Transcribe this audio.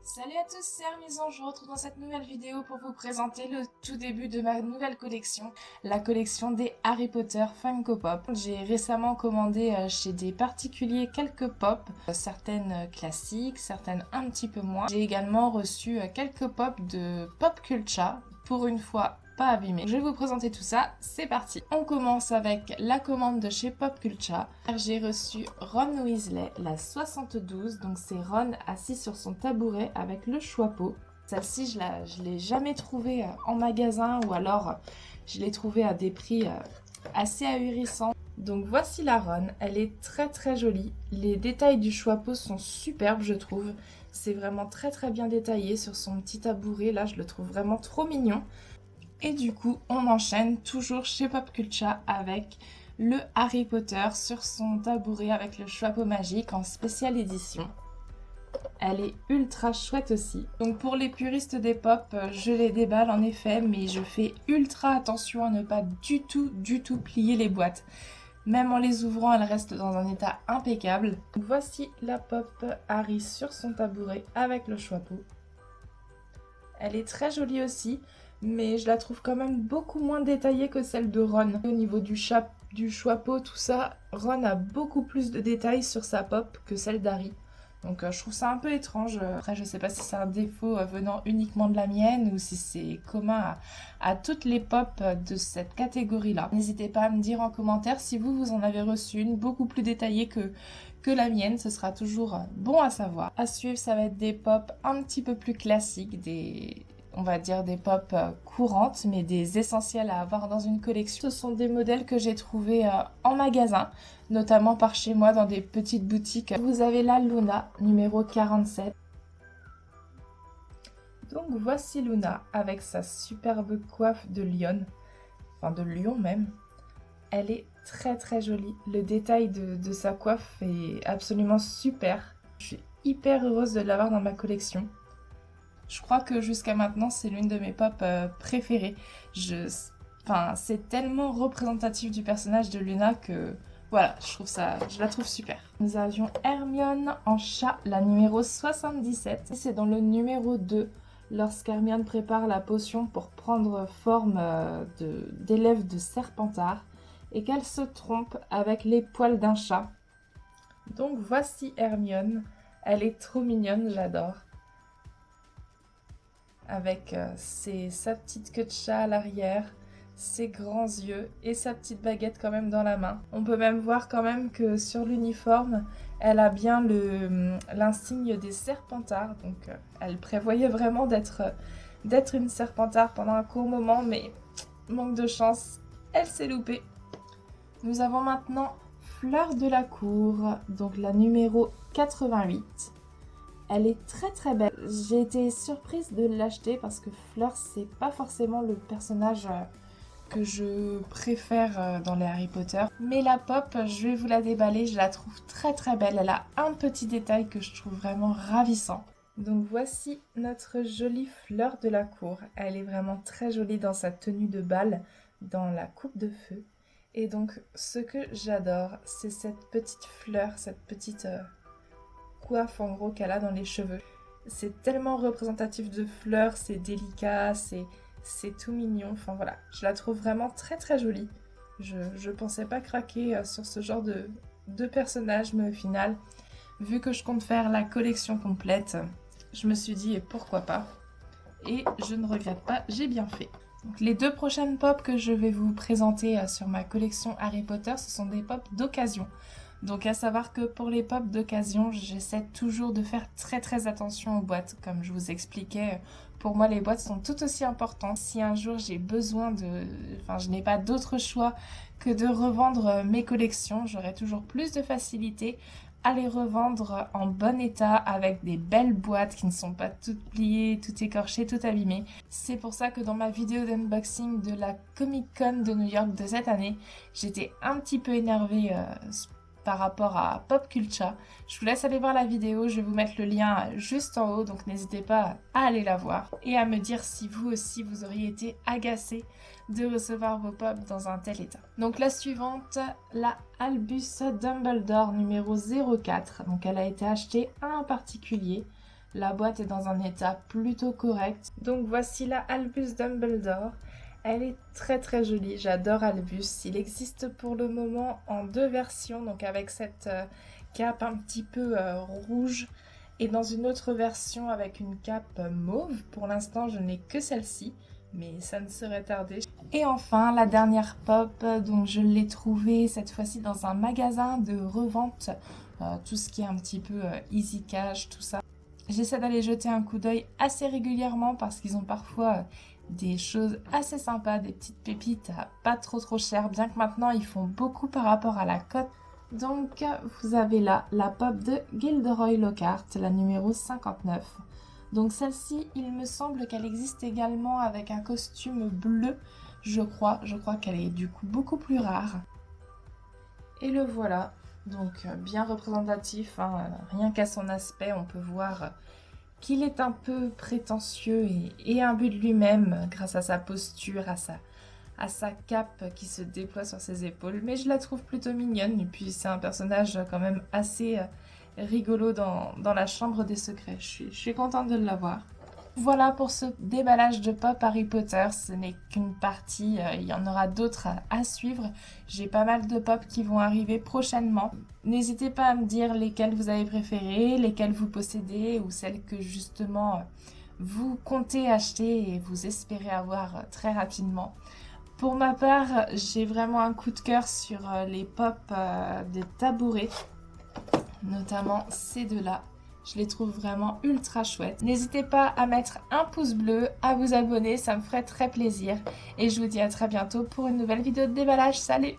Salut à tous, c'est Armison, je vous retrouve dans cette nouvelle vidéo pour vous présenter le tout début de ma nouvelle collection, la collection des Harry Potter Funko Pop. J'ai récemment commandé chez des particuliers quelques pop, certaines classiques, certaines un petit peu moins. J'ai également reçu quelques pop de Pop Culture, pour une fois pas abîmé. Je vais vous présenter tout ça, c'est parti. On commence avec la commande de chez Pop Culture. J'ai reçu Ron Weasley, la 72, donc c'est Ron assis sur son tabouret avec le Choixpeau. Celle-ci, je l'ai jamais trouvée en magasin ou alors je l'ai trouvée à des prix assez ahurissants. Donc voici la Ron, elle est très très jolie. Les détails du Choixpeau sont superbes, je trouve. C'est vraiment très très bien détaillé sur son petit tabouret, là je le trouve vraiment trop mignon. Et du coup, on enchaîne toujours chez Pop Culture avec le Harry Potter sur son tabouret avec le Choixpeau magique en spéciale édition. Elle est ultra chouette aussi. Donc pour les puristes des pop, je les déballe en effet, mais je fais ultra attention à ne pas du tout plier les boîtes. Même en les ouvrant, elles restent dans un état impeccable. Donc voici la pop Harry sur son tabouret avec le Choixpeau. Elle est très jolie aussi, mais je la trouve quand même beaucoup moins détaillée que celle de Ron. Au niveau du Choixpeau, tout ça, Ron a beaucoup plus de détails sur sa pop que celle d'Harry. Donc je trouve ça un peu étrange. Après, je sais pas si c'est un défaut venant uniquement de la mienne ou si c'est commun à toutes les pop de cette catégorie-là. N'hésitez pas à me dire en commentaire si vous en avez reçu une beaucoup plus détaillée que la mienne, ce sera toujours bon à savoir. À suivre, ça va être des pop un petit peu plus classiques, on va dire des pop courantes, mais des essentiels à avoir dans une collection. Ce sont des modèles que j'ai trouvés en magasin, notamment par chez moi dans des petites boutiques. Vous avez la Luna, numéro 47. Donc voici Luna avec sa superbe coiffe de lionne, enfin de lion même. Elle est très très jolie. Le détail de sa coiffe est absolument super. Je suis hyper heureuse de l'avoir dans ma collection. Je crois que jusqu'à maintenant, c'est l'une de mes pop préférées. C'est tellement représentatif du personnage de Luna que voilà, je la trouve super. Nous avions Hermione en chat, la numéro 77. C'est dans le numéro 2, lorsqu'Hermione prépare la potion pour prendre forme d'élève de Serpentard et qu'elle se trompe avec les poils d'un chat. Donc voici Hermione. Elle est trop mignonne, j'adore. Avec sa petite queue de chat à l'arrière, ses grands yeux et sa petite baguette quand même dans la main. On peut même voir quand même que sur l'uniforme, elle a bien l'insigne des Serpentards. Donc elle prévoyait vraiment d'être une Serpentard pendant un court moment, mais manque de chance, elle s'est loupée. Nous avons maintenant Fleur de la Cour, donc la numéro 88. Elle est très très belle. J'ai été surprise de l'acheter parce que Fleur, c'est pas forcément le personnage que je préfère dans les Harry Potter. Mais la pop, je vais vous la déballer, je la trouve très très belle. Elle a un petit détail que je trouve vraiment ravissant. Donc voici notre jolie Fleur de la Cour. Elle est vraiment très jolie dans sa tenue de bal, dans la coupe de feu. Et donc ce que j'adore, c'est cette petite fleur, cette petite coiffe en gros qu'elle a dans les cheveux. C'est tellement représentatif de fleurs, c'est délicat, c'est tout mignon. Enfin voilà, je la trouve vraiment très très jolie. Je pensais pas craquer sur ce genre de personnage, mais au final, vu que je compte faire la collection complète, je me suis dit pourquoi pas. Et je ne regrette pas, j'ai bien fait. Donc, les deux prochaines pop que je vais vous présenter sur ma collection Harry Potter, ce sont des pop d'occasion. Donc à savoir que pour les pop d'occasion, j'essaie toujours de faire très très attention aux boîtes. Comme je vous expliquais, pour moi les boîtes sont tout aussi importantes. Si un jour j'ai besoin je n'ai pas d'autre choix que de revendre mes collections, j'aurai toujours plus de facilité à les revendre en bon état avec des belles boîtes qui ne sont pas toutes pliées, toutes écorchées, toutes abîmées. C'est pour ça que dans ma vidéo d'unboxing de la Comic Con de New York de cette année, j'étais un petit peu énervée par rapport à Pop Culture. Je vous laisse aller voir la vidéo, je vais vous mettre le lien juste en haut, donc n'hésitez pas à aller la voir et à me dire si vous aussi vous auriez été agacé de recevoir vos pop dans un tel état. Donc la suivante, la Albus Dumbledore numéro 04. Donc elle a été achetée à un particulier. La boîte est dans un état plutôt correct. Donc voici la Albus Dumbledore. Elle est très très jolie, j'adore Albus. Il existe pour le moment en 2 versions, donc avec cette cape un petit peu rouge et dans une autre version avec une cape mauve. Pour l'instant, je n'ai que celle-ci, mais ça ne serait tardé. Et enfin, la dernière pop, donc je l'ai trouvée cette fois-ci dans un magasin de revente, tout ce qui est un petit peu easy cash, tout ça. J'essaie d'aller jeter un coup d'œil assez régulièrement parce qu'ils ont parfois des choses assez sympas, des petites pépites pas trop chères, bien que maintenant ils font beaucoup par rapport à la cote. Donc vous avez là la pop de Gilderoy Lockhart, la numéro 59. Donc celle-ci, il me semble qu'elle existe également avec un costume bleu, je crois qu'elle est du coup beaucoup plus rare. Et le voilà, donc bien représentatif, hein, rien qu'à son aspect, on peut voir qu'il est un peu prétentieux et imbu de lui-même grâce à sa posture, à sa cape qui se déploie sur ses épaules. Mais je la trouve plutôt mignonne et puis c'est un personnage quand même assez rigolo dans la chambre des secrets. Je suis contente de l'avoir. Voilà pour ce déballage de pop Harry Potter, ce n'est qu'une partie, il y en aura d'autres à suivre. J'ai pas mal de pop qui vont arriver prochainement. N'hésitez pas à me dire lesquelles vous avez préférées, lesquelles vous possédez ou celles que justement vous comptez acheter et vous espérez avoir très rapidement. Pour ma part, j'ai vraiment un coup de cœur sur les pop des tabourets, notamment ces deux-là. Je les trouve vraiment ultra chouettes. N'hésitez pas à mettre un pouce bleu, à vous abonner, ça me ferait très plaisir. Et je vous dis à très bientôt pour une nouvelle vidéo de déballage. Salut!